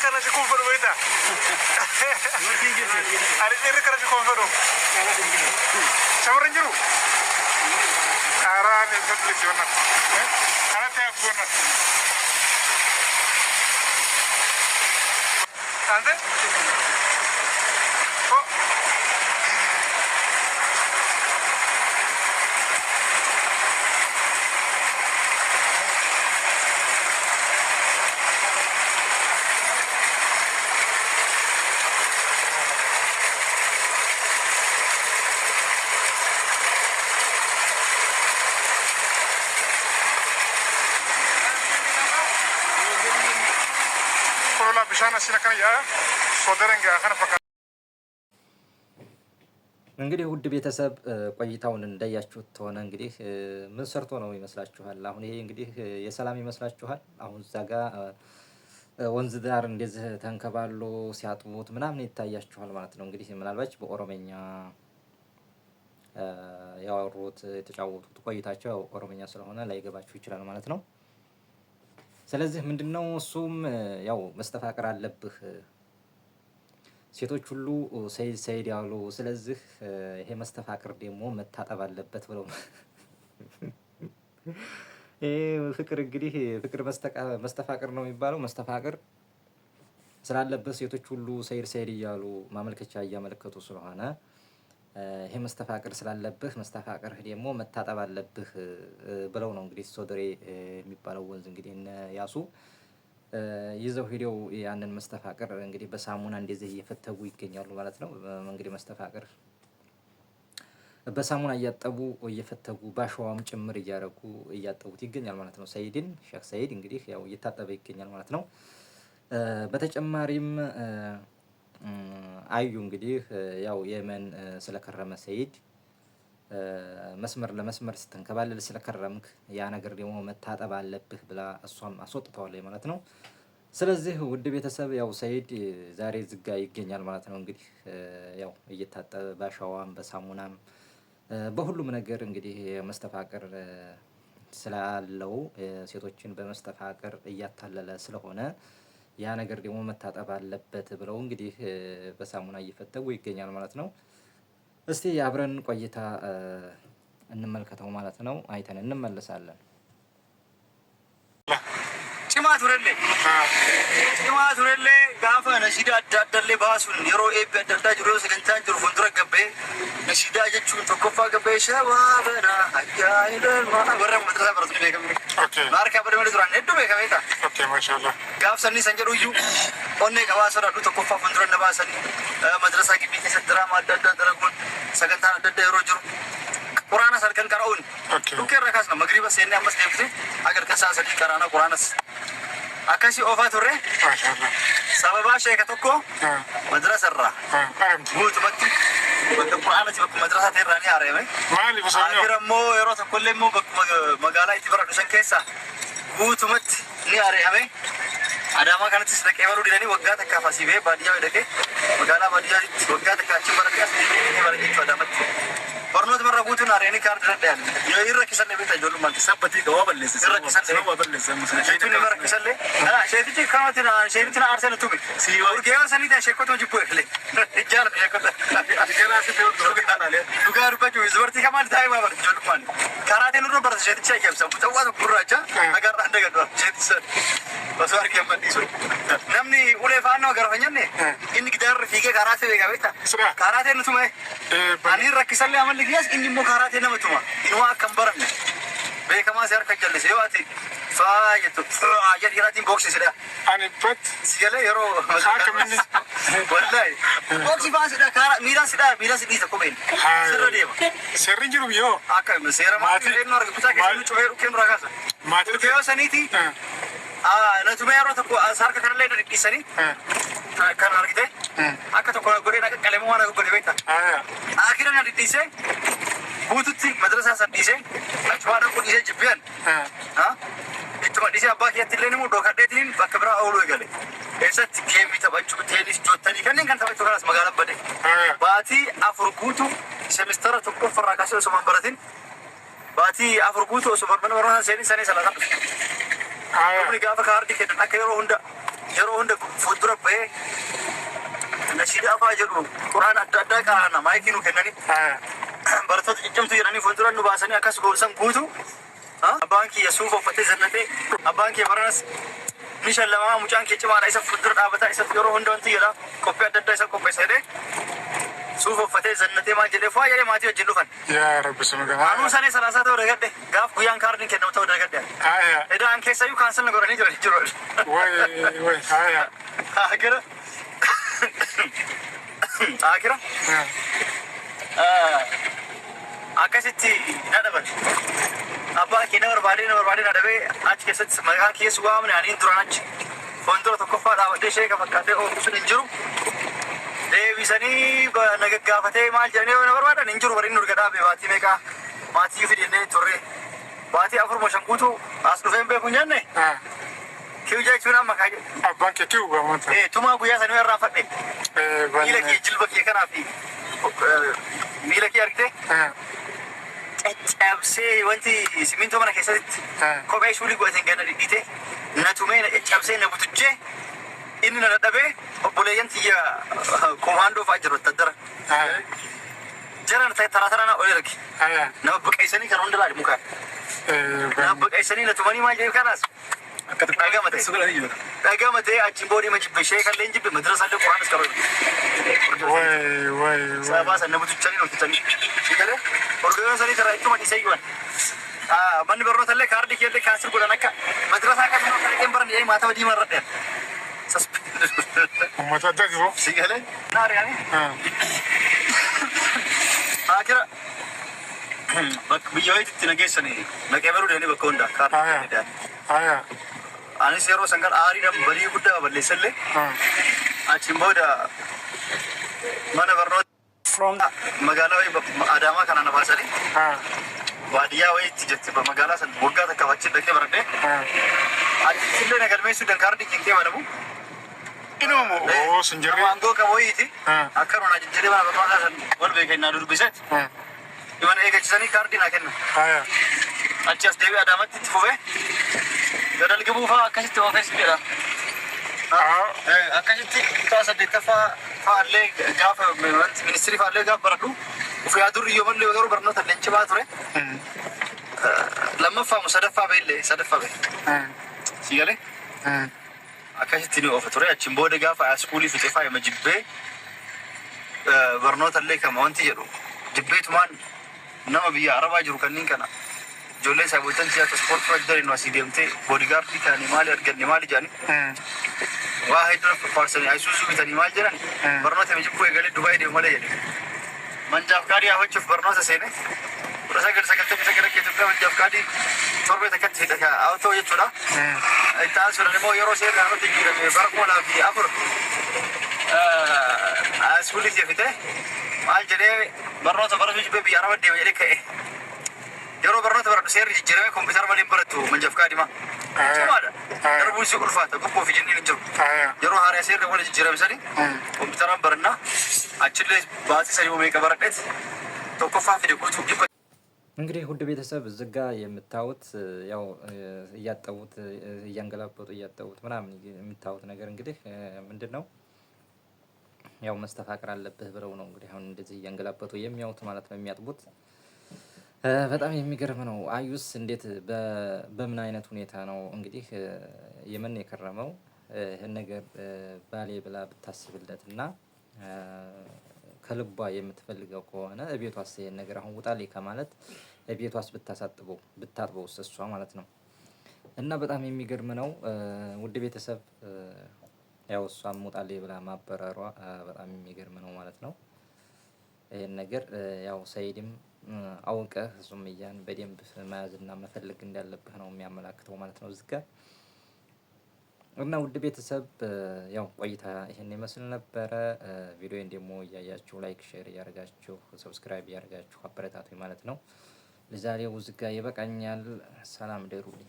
kana si konfero wayta ari dere kana si konfero shawaran jiru ara ne gadle jona ana ta gona ande እንግዲህ ውድ ቤተሰብ ቆይታውን እንዳያችሁት ሆነ እንግዲህ ምን ሰርቶ ነው ይመስላችኋል? አሁን ይሄ እንግዲህ የሰላም ይመስላችኋል? አሁን እዛ ጋር ወንዝ ዳር እንደዚህ ተንከባሎ ሲያጥቡት ምናምን ይታያችኋል ማለት ነው። እንግዲህ ምናልባት በኦሮመኛ ያወሩት የተጫወቱት ቆይታቸው ኦሮመኛ ስለሆነ ላይገባችሁ ይችላል ማለት ነው። ስለዚህ ምንድነው እሱም ያው መስተፋቅር አለብህ ሴቶች ሁሉ ሰይድ ያሉ፣ ስለዚህ ይሄ መስተፋቅር ደግሞ መታጠብ አለበት ብለው ይሄ ፍቅር እንግዲህ ፍቅር መስተፋቅር ነው የሚባለው። መስተፋቅር ስላለበት ሴቶች ሁሉ ሰይድ እያሉ ማመልከቻ እያመለከቱ ስለሆነ ይሄ መስተፋቅር ስላለብህ መስተፋቅር ደግሞ መታጠብ አለብህ ብለው ነው እንግዲህ ሶደሬ የሚባለው ወንዝ እንግዲህ ያሱ ይዘው ሄደው ያንን መስተፋቅር እንግዲህ በሳሙና እንደዚህ እየፈተጉ ይገኛሉ ማለት ነው። እንግዲህ መስተፋቅር በሳሙና እያጠቡ እየፈተጉ ባሸዋም ጭምር እያደረጉ እያጠቡት ይገኛል ማለት ነው። ሰይድን ሼክ ሰይድ እንግዲህ ያው እየታጠበ ይገኛል ማለት ነው። በተጨማሪም አዩ እንግዲህ ያው የመን ስለከረመ ሰይድ መስመር ለመስመር ስትንከባለል ስለከረምክ ያ ነገር ደግሞ መታጠብ አለብህ ብላ እሷም አስወጥተዋለች ማለት ነው። ስለዚህ ውድ ቤተሰብ ያው ሰይድ ዛሬ ዝጋ ይገኛል ማለት ነው። እንግዲህ ያው እየታጠበ ባሻዋም በሳሙናም በሁሉም ነገር እንግዲህ መስተፋቅር ስላለው ሴቶችን በመስተፋቅር እያታለለ ስለሆነ ያ ነገር ደግሞ መታጠብ አለበት ብለው እንግዲህ በሳሙና እየፈተጉ ይገኛል ማለት ነው። እስቲ አብረን ቆይታ እንመልከተው ማለት ነው። አይተን እንመለሳለን። ጭማት ወረለ ጋፋ ነሲዳ አዳደለ ባሱን የሮ ኤብ አዳዳ ጅሮ ስለንታን ጅሮ ፈንድረ ገበ ነሲዳ ጀቹን ተኮፋ ገበ ሸባበና አያይደ ወረ መድረሳ በረቱ ለከም ማርካ በደመ ድራን ሄዱ በከቤታ ኦኬ ማሻአላ ጋፍ ሰኒ ሰንጀሩዩ ኦኔ ገባሰራ ዱ ተኮፋ ፈንድረ ነባሰኒ መድረሳ ግቢ ተሰድራ ማዳዳ ደረጉን ሰገንታን አዳዳ የሮ ጅሮ ቁርአን ሰልከን ቀራውን ኦኬ ረካስ ነው መግሪባ ሰኔ አምስት ደብቴ አገር ከሳ ሰዲ ቀራና ቁርአንስ አካሲ ኦፋ ቱሬ ማሻአላ ሰበባ ሸይከ ተኮ መድረሳ ራ ሙት መት ቁርአን ሲበኩ መድረሳ ተራኒ አረመ ማሊ በሰኞ አገረሞ የሮ ተኮለሞ መጋላ ይትበረዱ ሰንከሳ ሙት መት ኒ አረመ አዳማ ካንት ስለቀ ይበሉ ዲኒ ወጋ ተካፋ ሲቤ ባዲያ ወደከ መጋላ ባዲያ ወጋ ተካቺ በረካስ ዲኒ በረኪ ወዳመት በርኖት መረጉቱን አሬኒ ካርድ ረዳል ይረክሰለ ቤት አጆሉ ማንተ ሰበቲ ገዋበለስ ይረክሰለ ገዋበለስ ሸይቱን ይረክሰለ አላ ሸይቱጂ ካማቲና ሸይቱና አርሰለ ቱቢ ሲወርጌው ሰኒታ ሸኮቶ ጅቦ ይክለ እጃለ ሸኮቶ አዲገና ሲተው ዱጋናለ ዱጋር በጁ ዝወርቲ ከማል ታይማ በር ጆሉ ማን ካራቴ ኑሮ በር ሸይት ቻይከም ሰው ተዋት ጉራቻ አጋራ እንደገዶ ሸይት በሷር ከመዲሱ ነምኒ ኡሌፋኖ ገርፈኛኔ እንግዳር ፊገ ካራቴ ቤጋቤታ ካራቴ ንቱማ አኒ ረክሰለ ልግያስ እንዲሞ ካራቴ ነመቱማ ይዋ ከንበረነ በከማ ሲያር ከጀለሰ ይዋቲ ፋየቱ አየር ይራቲን ቦክስ ሲዳ አንበት ሲገለ የሮ ማካከምን ወላይ ቦክስ ባስ ዳ ካራ ሚራ ሲዲ ተቆበኝ ሰረዴማ ሰሪንጅሩ ቢዮ አካም ሰረማ ማቴን ነው ረግታ ከሱ ጮሄሩ ከምራ ጋሳ ማቴን ከዮ ሰኒቲ ነቱማ የሮ ተቆ ሳር ከከረለ ደቂሰኒ kan argite akka tokko godina qalema wana godhe beekta akhiran adidise buututti madrasa sadise achwaada qudise jibbian ittuma dise abba kiyatille nemu dokadetin bakabra awlu egale esatti kemi tabachu tenis jottani kanen kan tabachu karas magala bade baati afurgutu semestara tokko farakaso so mambaratin baati afurgutu so marban warana seni sene salata ni gafa kardi kedan akero hunda yeroo hunda fuuldura bahee nashiida afaa jedhu quraana adda addaa qaraana maayikii nu kennanii barattoota ciccimtuu jedhanii fuuldura nu baasanii akkas goolsan guutu abbaan kiyya suufa uffatee zannatee abbaan kiyya baranas ni shallamaa mucaan kee cimaadha isa fuuldura dhaabataa isa yeroo hunda wanti jedha qophii adda addaa isa qopheessa jedhee suufa uffatee zannatee maal jedhee faa jedhee maatii wajjin dhufan. Yaa Rabbi sumugaa. Anuu sanee salaasaa ta'uu dagadde gaaf guyyaan kaardiin kennamu ta'uu dagadde. Edaan keessayyuu kaansel na godhanii jiru. Way haya. Akira. Akira. Akkasitti na dhaban. Abbaa kee na barbaadee na dhabee achi keessatti maqaan keessi waamne aniin duraan achi fuuldura tokkoffaa dhaabadhee sheeka fakkaatee oomishuun hin jiru. Deebisanii nagaggaafatee maal jedhanii na barbaadan hin jiru bari nu dhaabe baatii meeqaa maatii fidennee turre baatii 4 moo 5 guutuu as dhufeen beeku nyaanne kiyu jechuun amma kaayee abbaan kee kiyu gaamata tumaa guyyaa sanii irraa fadhe miila kee jilba kee kanaa fi miila kee argitee caccabsee wanti simintoo mana keessatti kophee shuulii godhateen gana dhidhiite na tumee na caccabsee na butuchee inni na dadhabee obboleeyyan tiyya komaandoo fa'aa jiru taddara jaran taraa na ol erge nama baqeessanii kan hunda laali mukaan nama baqeessanii na tumanii maal jedhu kanaas dhagamate achiin boodii ma jibbe ishee kallee hin jibbe madrasa illee quraanas qaroo sabaa san na butuchanii hojjetanii orgayoon sanii taraa ittuma dhiisee yuwan manni barnoota illee kaardii keellee kaansir godhan akka madrasaa akkasuma akka dhaqeen baran jedhee maataa diimaa irra dheer ummata adda jiru si galee naariyaani akira biyya wayiitti nageessanii naqee baruu deemanii bakka hundaa kaardii anis yeroo sangaan aariidhaan barii guddaa balleessallee achiin booda mana barnoota magaalaa wayii Adaamaa kana na baasanii baadiyyaa wayiitti jetti magaalaa san waggaa takka achiin dhaqee baradhee achitti illee na galmeessuudhaan kaardii kinkee banamu Waangoo qaboyyiti akka nuna jijjiiree mana bakka san wal beekannaa durbisetti imana eeggachisanii kaardii naa kenna. Achi as deebi'ee Adaamatti itti fufee gadalgi buufaa akkasitti akkasitti jedha. Akkasitti kutaa 8ffaa fa'aallee gaafa ministirii fa'aallee gaafa baradhu ufyaa durri yoo mallee garuu barnoota leenjibaa ture. Lammaffaa moo sadaffaa beellee sadaffaa bee. Si galee? Akkasitti ni oofa ture achiin booda gaafa iskuulii fiixee faayama jibbee barnoota illee kama wanti jedhu jibbeetumaan nama biyya Arabaa jiru kanneen kana ijoollee saawwatan siyaasa ispoort pirojektarii nu asii deemtee boodigaardii ta'anii maali arganne maali jedhanii waa hedduu faarsanii Isuuzuu bitanii maal jedhan barnoota mijibbuu eegalee Dubaayii deemu malee jedhe manjaaf kaadii haafachuuf barnoota seene kudha sagal Itoophiyaa manjaaf kaadii torbee takkatti hidha awtoo jechuudha. Itti aansuudhaan immoo yeroo seerri irratti jijjiirame bara 2004 iskuuliitti fite maal jedhee barnoota baratu jibbee biyya Arabaa deema jedhee ka'e. Yeroo barnoota baratu seerri jijjiirame kompiitara malee hin barattu manjaaf kaadii maa. Cimaadha. Darbuun si ulfaata gubboo fi jinniin hin jiru. Yeroo haaraa seerri wal jijjiirame sanii kompiitaraan barannaa achillee baatii sadii meeqa baradheet tokkoffaa fide guutuu እንግዲህ ውድ ቤተሰብ እዚህ ጋ የምታዩት ያው እያጠቡት እያንገላበጡ እያጠቡት ምናምን የምታዩት ነገር እንግዲህ ምንድነው ያው መስተፋቅር አለብህ ብለው ነው እንግዲህ አሁን እንደዚህ እያንገላበጡ የሚያዩት ማለት ነው የሚያጥቡት። በጣም የሚገርም ነው። አዩስ እንዴት በምን አይነት ሁኔታ ነው እንግዲህ የምን የከረመው ይሄን ነገር ባሌ ብላ ብታስብለትና ከልቧ የምትፈልገው ከሆነ እቤቷስ ይሄን ነገር አሁን ውጣልኝ ከማለት እቤቷስ ብታጥበው እሷ ማለት ነው። እና በጣም የሚገርም ነው ውድ ቤተሰብ ያው እሷም ውጣልኝ ብላ ማበረሯ በጣም የሚገርም ነው ማለት ነው። ይሄን ነገር ያው ሰይድም አውቀህ ሱመያን በደንብ መያዝና መፈለግ እንዳለብህ ነው የሚያመላክተው ማለት ነው እዚህ ጋር። እና ውድ ቤተሰብ ያው ቆይታ ይሄን ይመስል ነበረ። ቪዲዮን ደግሞ እያያችሁ ላይክ ሼር እያደረጋችሁ ሰብስክራይብ እያደረጋችሁ አበረታቱኝ ማለት ነው። ለዛሬው እዚህ ጋር ይበቃኛል። ሰላም ደሩልኝ።